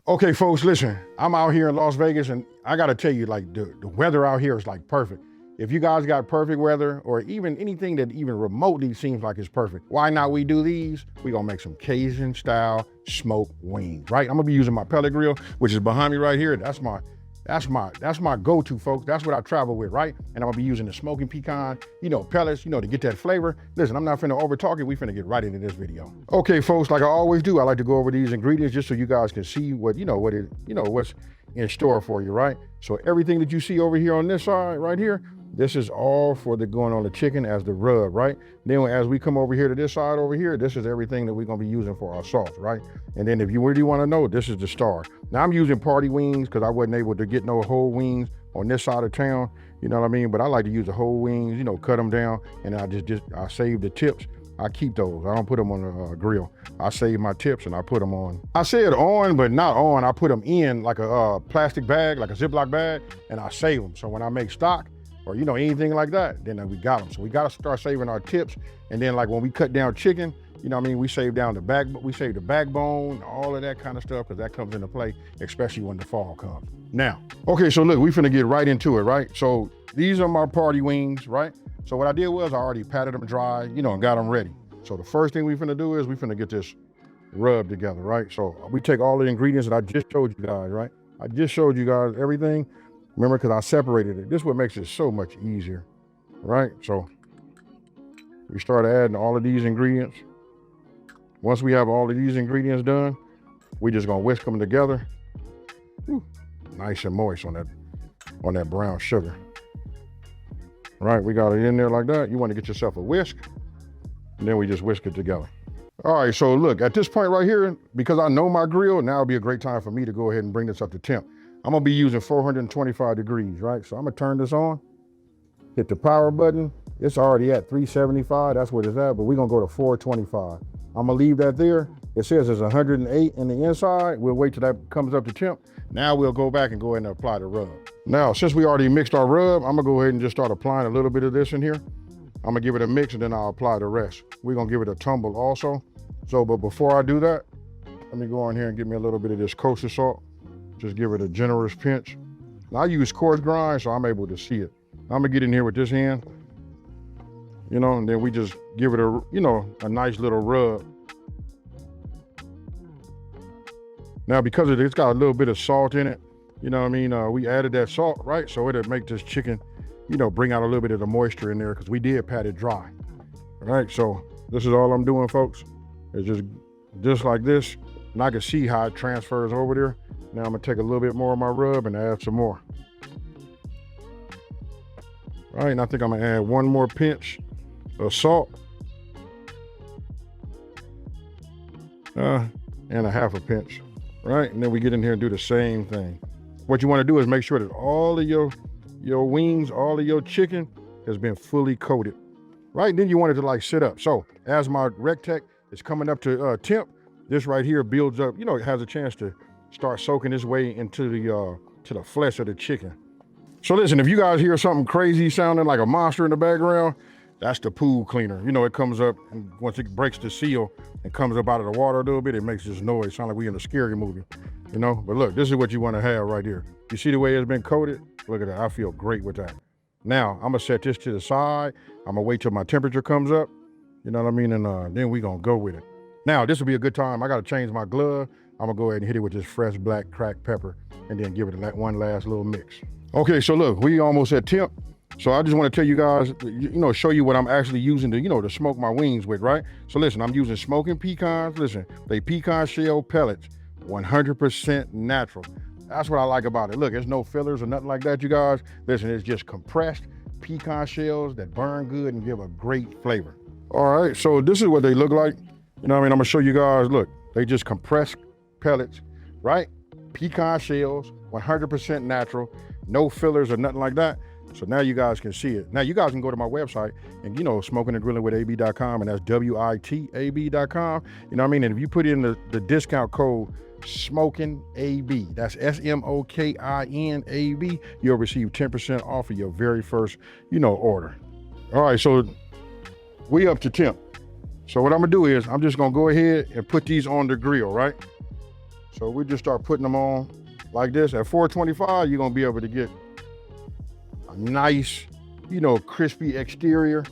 Okay, folks, listen, I'm out here in Las Vegas and I gotta tell you, like the weather out here is like perfect. If you guys got perfect weather or even anything that even remotely seems like it's perfect, why not we do these? We gonna make some Cajun style smoked wings, right? I'm gonna be using my pellet grill, which is behind me right here. That's my go-to, folks. That's what I travel with, right? And I'm gonna be using the smoking pecan, pellets, to get that flavor. Listen, I'm not finna over talk it. We finna get right into this video. Okay, folks, like I always do, I like to go over these ingredients just so you guys can see what's in store for you, right? So everything that you see over here on this side, right here, this is all for the going on the chicken as the rub, right? Then as we come over here to this side over here, this is everything that we're gonna be using for our sauce, right? And then if you really wanna know, this is the star. Now I'm using party wings because I wasn't able to get no whole wings on this side of town, you know what I mean? But I like to use the whole wings, cut them down, and I save the tips. I keep those. I don't put them on the grill. I save my tips and I put them on. I said on, but not on. I put them in like a plastic bag, like a Ziploc bag, and I save them. So when I make stock, or anything like that, then we got them. So we got to start saving our tips. And then like when we cut down chicken, we save down we save the backbone, all of that kind of stuff, because that comes into play, especially when the fall comes. Now, okay, so look, we finna get right into it, right? So these are my party wings, right? So what I did was I already patted them dry, and got them ready. So the first thing we finna do is we finna get this rub together, right? So we take all the ingredients that I just showed you guys, right? I just showed you guys everything. Remember, because I separated it. This is what makes it so much easier, right? So we start adding all of these ingredients. Once we have all of these ingredients done, we just gonna whisk them together. Whew, nice and moist on that brown sugar. Right, we got it in there like that. You want to get yourself a whisk, and then we just whisk it together. All right, so look, at this point right here, because I know my grill, now would be a great time for me to go ahead and bring this up to temp. I'm gonna be using 425 degrees, right? So I'm gonna turn this on, hit the power button. It's already at 375, that's what it's at, but we're gonna go to 425. I'm gonna leave that there. It says it's 108 in the inside. We'll wait till that comes up to temp. Now we'll go back and go ahead and apply the rub. Now, since we already mixed our rub, I'm gonna go ahead and just start applying a little bit of this in here. I'm gonna give it a mix and then I'll apply the rest. We're gonna give it a tumble also. So, but before I do that, let me go on here and get me a little bit of this kosher salt. Just give it a generous pinch. Now, I use coarse grind, so I'm able to see it. I'm gonna get in here with this hand, and then we just give it a nice little rub. Now, because it's got a little bit of salt in it, we added that salt, right? So it'll make this chicken, bring out a little bit of the moisture in there because we did pat it dry. All right, so this is all I'm doing, folks. It's just like this. And I can see how it transfers over there. Now I'm gonna take a little bit more of my rub and add some more. All right, and I think I'm gonna add one more pinch of salt. And a half a pinch, right? And then we get in here and do the same thing. What you wanna do is make sure that all of your wings, all of your chicken has been fully coated, right? Then you want it to like sit up. So as my Rectech is coming up to temp, this right here builds up, it has a chance to start soaking its way into the flesh of the chicken. So listen, if you guys hear something crazy sounding like a monster in the background, that's the pool cleaner. It comes up, and once it breaks the seal and comes up out of the water a little bit, it makes this noise. Sound like we in a scary movie, But look, this is what you want to have right here. You see the way it's been coated? Look at that, I feel great with that. Now, I'm gonna set this to the side. I'm gonna wait till my temperature comes up, And then we gonna go with it. Now, this will be a good time. I gotta change my glove. I'm gonna go ahead and hit it with this fresh black cracked pepper and then give it one last little mix. Okay, so look, we almost at temp. So I just wanna tell you guys, show you what I'm actually using to smoke my wings with, right? So listen, I'm using smoking pecans. Listen, they pecan shell pellets, 100% natural. That's what I like about it. Look, there's no fillers or nothing like that, you guys. Listen, it's just compressed pecan shells that burn good and give a great flavor. All right, so this is what they look like. I'm gonna show you guys, look, they just compressed pellets, right? Pecan shells, 100% natural, no fillers or nothing like that. So now you guys can see it. Now you guys can go to my website and, smoking and grillin with ab.com, and that's WITAB.com. And if you put in the discount code Smokin AB, that's SMOKINAB, you'll receive 10% off of your very first, order. All right, so we up to temp. So what I'm gonna do is I'm just gonna go ahead and put these on the grill, right? So we just start putting them on like this. At 425, you're gonna be able to get a nice, crispy exterior.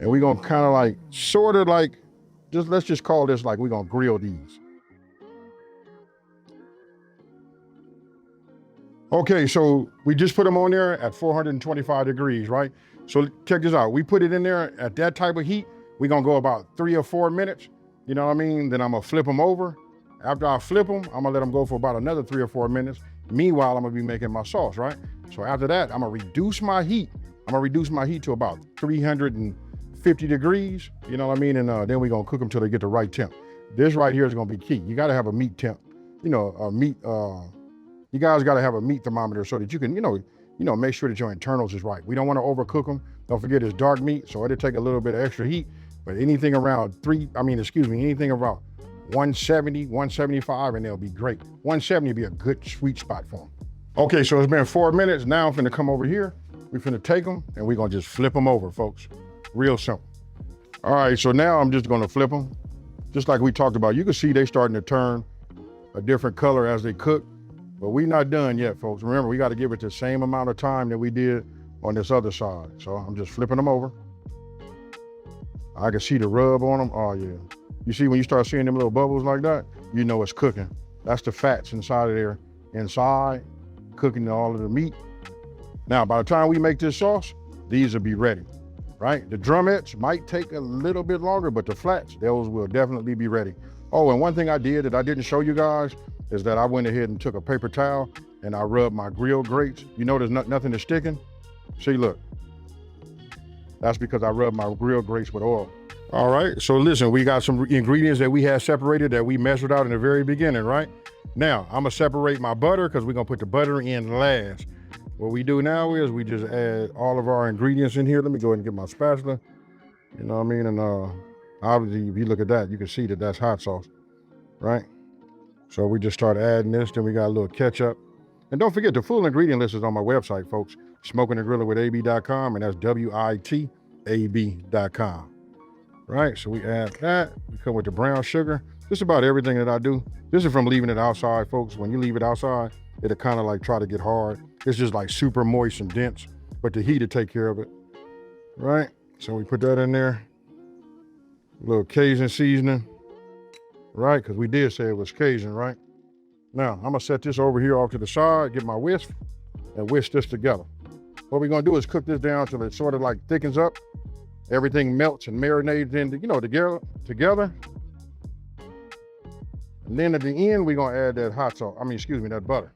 And we're gonna kind of like, sort of like, let's just call this like we're gonna grill these. Okay, so we just put them on there at 425 degrees, right? So check this out. We put it in there at that type of heat. We're gonna go about 3 or 4 minutes, you know what I mean? Then I'm gonna flip them over. After I flip them, I'm gonna let them go for about another 3 or 4 minutes. Meanwhile, I'm gonna be making my sauce, right? So after that, I'm gonna reduce my heat. I'm gonna reduce my heat to about 350 degrees, you know what I mean? And then we're gonna cook them till they get the right temp. This right here is gonna be key. You gotta have a meat temp, you guys got to have a meat thermometer so that you can, make sure that your internals is right. We don't want to overcook them. Don't forget it's dark meat, so it'll take a little bit of extra heat. But anything around anything around 170, 175, and they'll be great. 170 will be a good sweet spot for them. Okay, so it's been 4 minutes. Now I'm finna come over here. We're finna take them and we're gonna just flip them over, folks. Real simple. All right, so now I'm just gonna flip them. Just like we talked about, you can see they starting to turn a different color as they cook. But we're not done yet, folks. Remember, we got to give it the same amount of time that we did on this other side. So I'm just flipping them over. I can see the rub on them. Oh, yeah. You see when you start seeing them little bubbles like that, you know it's cooking. That's the fats inside of there, cooking all of the meat. Now, by the time we make this sauce, these will be ready, right? The drumettes might take a little bit longer, but the flats, those will definitely be ready. Oh, and one thing I did that I didn't show you guys is that I went ahead and took a paper towel and I rubbed my grill grates. You notice nothing is sticking? See, look. That's because I rubbed my grill grates with oil. All right, so listen, we got some ingredients that we had separated that we measured out in the very beginning, right? Now, I'm gonna separate my butter because we're gonna put the butter in last. What we do now is we just add all of our ingredients in here. Let me go ahead and get my spatula. You know what I mean? And obviously, if you look at that, you can see that that's hot sauce, right? So we just start adding this, then we got a little ketchup. And don't forget, the full ingredient list is on my website, folks, smokinandgrillin.ab.com, and that's WITAB.com. Right, so we add that. We come with the brown sugar. Just about everything that I do. This is from leaving it outside, folks. When you leave it outside, it'll kind of like try to get hard. It's just like super moist and dense, but the heat will take care of it, right? So we put that in there. A little Cajun seasoning. Right, because we did say it was Cajun, right? Now, I'm gonna set this over here off to the side, get my whisk, and whisk this together. What we're gonna do is cook this down till it sort of like thickens up. Everything melts and marinates in, together. And then at the end, we're gonna add that that butter.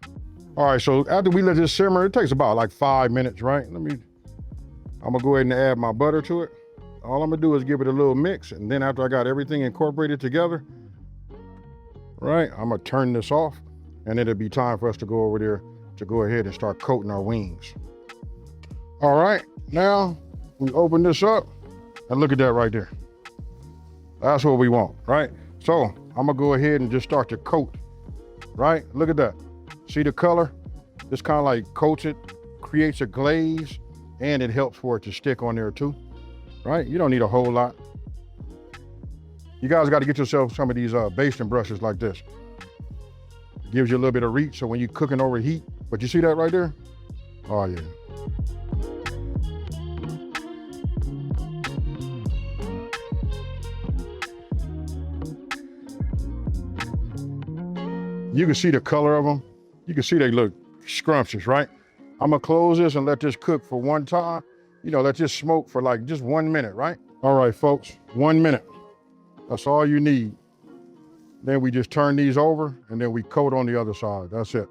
All right, so after we let this simmer, it takes about like 5 minutes, right? I'm gonna go ahead and add my butter to it. All I'm gonna do is give it a little mix, and then after I got everything incorporated together, right, I'm gonna turn this off, and it'll be time for us to go over there to go ahead and start coating our wings. All right, now we open this up, and look at that right there. That's what we want, right? So I'm gonna go ahead and just start to coat, right? Look at that. See the color? This kind of like coats it, creates a glaze, and it helps for it to stick on there too, right? You don't need a whole lot. You guys got to get yourself some of these basting brushes like this. It gives you a little bit of reach, so when you're cooking over heat, but you see that right there? Oh yeah. You can see the color of them. You can see they look scrumptious, right? I'm gonna close this and let this cook for one time. Let this smoke for like just 1 minute, right? All right, folks, 1 minute. That's all you need. Then we just turn these over and then we coat on the other side. That's it.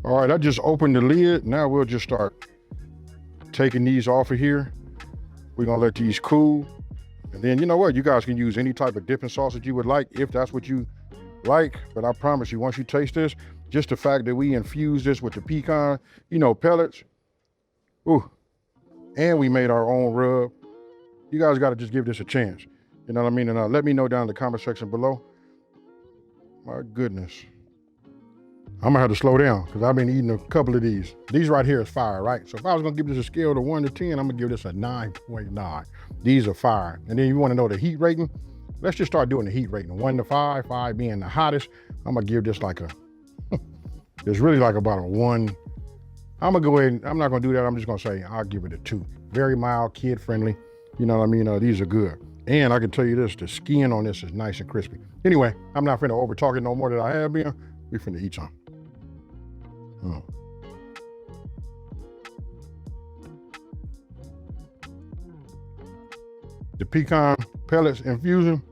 All right, I just opened the lid. Now we'll just start taking these off of here. We're gonna let these cool. And then you know what? You guys can use any type of dipping sauce that you would like if that's what you like. But I promise you, once you taste this, just the fact that we infused this with the pecan, pellets. Ooh, and we made our own rub. You guys got to just give this a chance. You know what I mean? And let me know down in the comment section below. My goodness. I'm gonna have to slow down because I've been eating a couple of these. These right here is fire, right? So if I was gonna give this a scale of 1 to 10, I'm gonna give this a 9.9. These are fire. And then you wanna know the heat rating? Let's just start doing the heat rating. 1 to 5, 5 being the hottest. I'm gonna give this like a, it's really like about a 1. I'm gonna go ahead and, I'm not gonna do that. I'm just gonna say, I'll give it a 2. Very mild, kid friendly. You know what I mean? These are good. And I can tell you this, the skin on this is nice and crispy. Anyway, I'm not finna over talk it no more than I have been. We finna eat some. The pecan pellets infusion,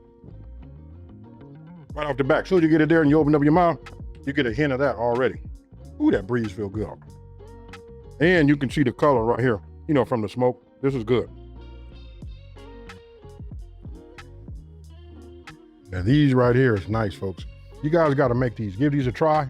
right off the back. As soon as you get it there and you open up your mouth, you get a hint of that already. Ooh, that breeze feel good. And you can see the color right here, you know, from the smoke. This is good. Now these right here is nice, folks. You guys gotta make these. Give these a try.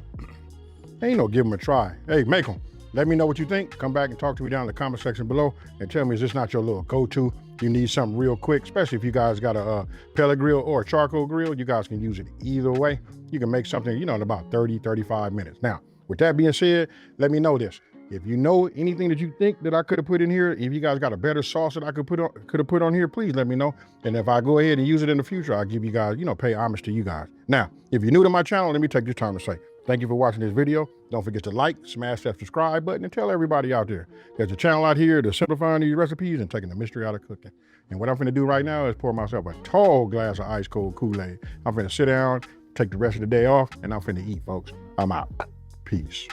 Ain't no give them a try. Hey, make them. Let me know what you think. Come back and talk to me down in the comment section below and tell me, is this not your little go-to? You need something real quick, especially if you guys got a pellet grill or a charcoal grill. You guys can use it either way. You can make something, you know, in about 30, 35 minutes. Now, with that being said, let me know this. If you know anything that you think that I could have put in here, if you guys got a better sauce that I could have put on here, please let me know. And if I go ahead and use it in the future, I'll give you guys, you know, pay homage to you guys. Now, if you're new to my channel, let me take this time to say, thank you for watching this video. Don't forget to like, smash that subscribe button, and tell everybody out there. There's a channel out here that's simplifying these recipes and taking the mystery out of cooking. And what I'm gonna do right now is pour myself a tall glass of ice cold Kool-Aid. I'm gonna sit down, take the rest of the day off, and I'm finna eat, folks. I'm out. Peace.